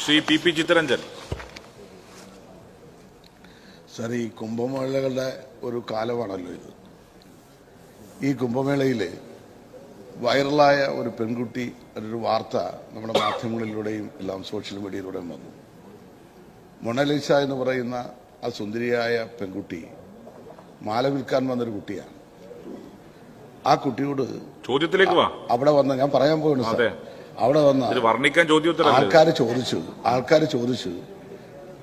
Shri PP Chittaranjan. Sir, ഈ കുംഭമേളകളുടെ ഒരു കാലമാണല്ലോ ഇത്. ഈ കുംഭമേളയിൽ വൈറലായ ഒരു പെൺകുട്ടി ഒരു വാർത്ത നമ്മുടെ മാധ്യമങ്ങളിലൂടെയും എല്ലാം സോഷ്യൽ മീഡിയയിലൂടെയും വന്നു. മൊണാലിസ എന്ന് പറയുന്ന ആ സുന്ദരിയായ പെൺകുട്ടി മാല വിൽക്കാൻ വന്നൊരു കുട്ടിയാണ്. ആ കുട്ടിയോട് ചോദ്യത്തിലേക്ക് വാ. അവിടെ വന്ന ഞാൻ പറയാൻ പോകുന്നു സാർ. അവിടെ വന്ന ആൾക്കാർ ചോദിച്ചു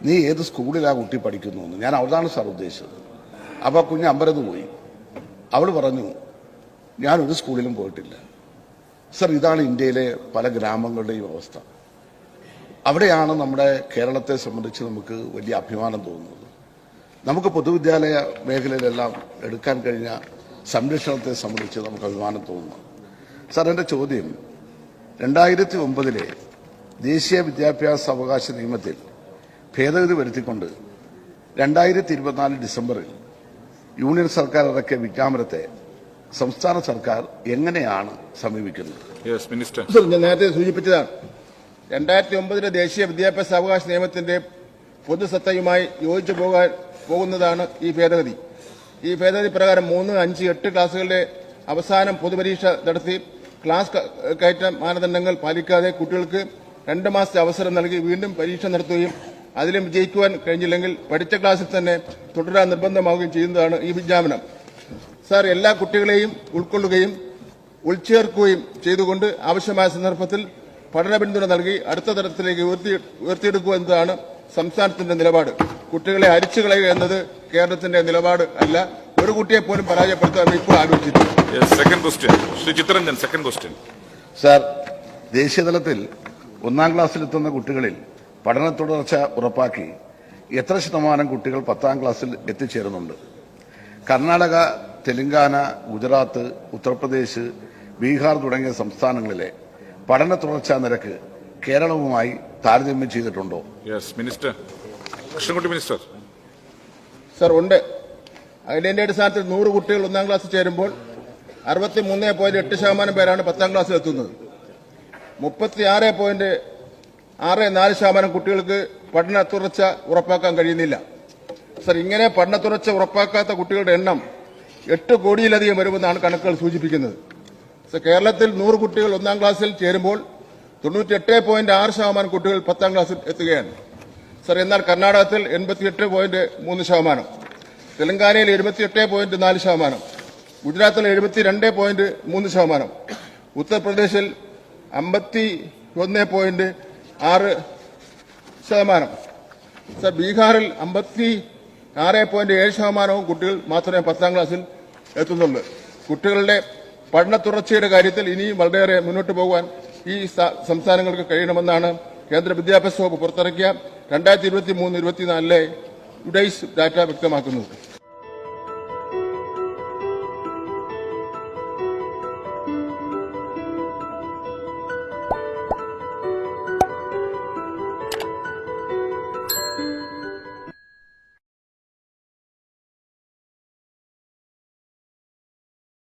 നീ ഏത് സ്കൂളിലാ കുട്ടി പഠിക്കുന്നു എന്ന്. ഞാൻ അവിടാണ് സാർ ഉദ്ദേശിച്ചത്. അപ്പൊ കുഞ്ഞ് അമ്പരന്ന് പോയി. അവൾ പറഞ്ഞു ഞാനൊരു സ്കൂളിലും പോയിട്ടില്ല. സർ, ഇതാണ് ഇന്ത്യയിലെ പല ഗ്രാമങ്ങളുടെയും അവസ്ഥ. അവിടെയാണ് നമ്മുടെ കേരളത്തെ സംബന്ധിച്ച് നമുക്ക് വലിയ അഭിമാനം തോന്നുന്നത്. നമുക്ക് പൊതുവിദ്യാലയ മേഖലയിലെല്ലാം എടുക്കാൻ കഴിഞ്ഞ സംരക്ഷണത്തെ സംബന്ധിച്ച് നമുക്ക് അഭിമാനം തോന്നുന്നു. സാർ, എൻ്റെ ചോദ്യം 2009 ദേശീയ വിദ്യാഭ്യാസ അവകാശ നിയമത്തിൽ ഭേദഗതി വരുത്തിക്കൊണ്ട് 2024 ഡിസംബറിൽ യൂണിയൻ സർക്കാർ ഇറക്കിയ വിജ്ഞാപനത്തെ സംസ്ഥാന സർക്കാർ എങ്ങനെയാണ് സമീപിക്കുന്നത്? ഞാൻ നേരത്തെ സൂചിപ്പിച്ചതാണ്. 2009 ദേശീയ വിദ്യാഭ്യാസ അവകാശ നിയമത്തിന്റെ പൊതുസത്തയുമായി യോജിച്ചു പോകുന്നതാണ് ഈ ഭേദഗതി. ഈ ഭേദഗതി പ്രകാരം 3, 5, 8 ക്ലാസുകളുടെ അവസാനം പൊതുപരീക്ഷ നടത്തി ക്ലാസ് കയറ്റ മാനദണ്ഡങ്ങൾ പാലിക്കാതെ കുട്ടികൾക്ക് 2 മാസത്തെ അവസരം നൽകി വീണ്ടും പരീക്ഷ നടത്തുകയും അതിലും വിജയിക്കുവാൻ കഴിഞ്ഞില്ലെങ്കിൽ പഠിച്ച ക്ലാസ്സിൽ തന്നെ തുടരാൻ നിർബന്ധമാവുകയും ചെയ്യുന്നതാണ് ഈ വിജ്ഞാപനം. സാർ, എല്ലാ കുട്ടികളെയും ഉൾക്കൊള്ളുകയും ഉൾച്ചേർക്കുകയും ചെയ്തുകൊണ്ട് ആവശ്യമായ സന്ദർഭത്തിൽ പഠന പിന്തുണ നൽകി അടുത്ത തലത്തിലേക്ക് ഉയർത്തിയെടുക്കുക എന്നതാണ് സംസ്ഥാനത്തിന്റെ നിലപാട്. കുട്ടികളെ അരിച്ചു കളയുക എന്നത് കേരളത്തിന്റെ നിലപാട് അല്ല. ഒരു കുട്ടിയെ പോലും പരാജയപ്പെടുത്താൻ ഇപ്പോൾ ആലോചിച്ചിട്ടുണ്ട്. സാർ, ദേശീയതലത്തിൽ 1-ാം ക്ലാസ്സിലെത്തുന്ന കുട്ടികളിൽ പഠന തുടർച്ച ഉറപ്പാക്കി എത്ര ശതമാനം കുട്ടികൾ 10-ാം ക്ലാസ്സിൽ എത്തിച്ചേരുന്നുണ്ട്? കർണാടക, തെലങ്കാന, ഗുജറാത്ത്, ഉത്തർപ്രദേശ്, ബീഹാർ തുടങ്ങിയ സംസ്ഥാനങ്ങളിലെ പഠന തുടർച്ചാ നിരക്ക് കേരളവുമായി താരതമ്യം ചെയ്തിട്ടുണ്ടോ? സർ, ഉണ്ട്. അതിന്റെ അടിസ്ഥാനത്തിൽ 100 കുട്ടികൾ 1-ാം ക്ലാസ്സിൽ ചേരുമ്പോൾ 63.8% പേരാണ് 10-ാം ക്ലാസ്സിൽ എത്തുന്നത്. 36.64% കുട്ടികൾക്ക് പഠന തുടർച്ച ഉറപ്പാക്കാൻ കഴിയുന്നില്ല. സർ, ഇങ്ങനെ പഠന തുടർച്ച ഉറപ്പാക്കാത്ത കുട്ടികളുടെ എണ്ണം 8 കോടിയിലധികം വരുമെന്നാണ് കണക്കുകൾ സൂചിപ്പിക്കുന്നത്. സർ, കേരളത്തിൽ 100 കുട്ടികൾ 1-ാം ക്ലാസ്സിൽ ചേരുമ്പോൾ 98.6% കുട്ടികൾ 10-ാം ക്ലാസ്സിൽ എത്തുകയാണ്. സർ, എന്നാൽ കർണാടകത്തിൽ 88.3%, തെലങ്കാനയിൽ 78.4%, ഗുജറാത്തിൽ 72.3%, ഉത്തർപ്രദേശിൽ 51.6%, സർ, ബീഹാറിൽ 56.7% കുട്ടികൾ മാത്രമേ 10-ാം ക്ലാസ്സിൽ എത്തുന്നുള്ളൂ. കുട്ടികളുടെ പഠന തുടർച്ചയുടെ കാര്യത്തിൽ ഇനിയും വളരെയേറെ മുന്നോട്ട് പോകാൻ ഈ സംസ്ഥാനങ്ങൾക്ക് കഴിയണമെന്നാണ് കേന്ദ്ര വിദ്യാഭ്യാസ വകുപ്പ് പുറത്തിറക്കിയ 2023-24 UDAIS ഡാറ്റ വ്യക്തമാക്കുന്നത്.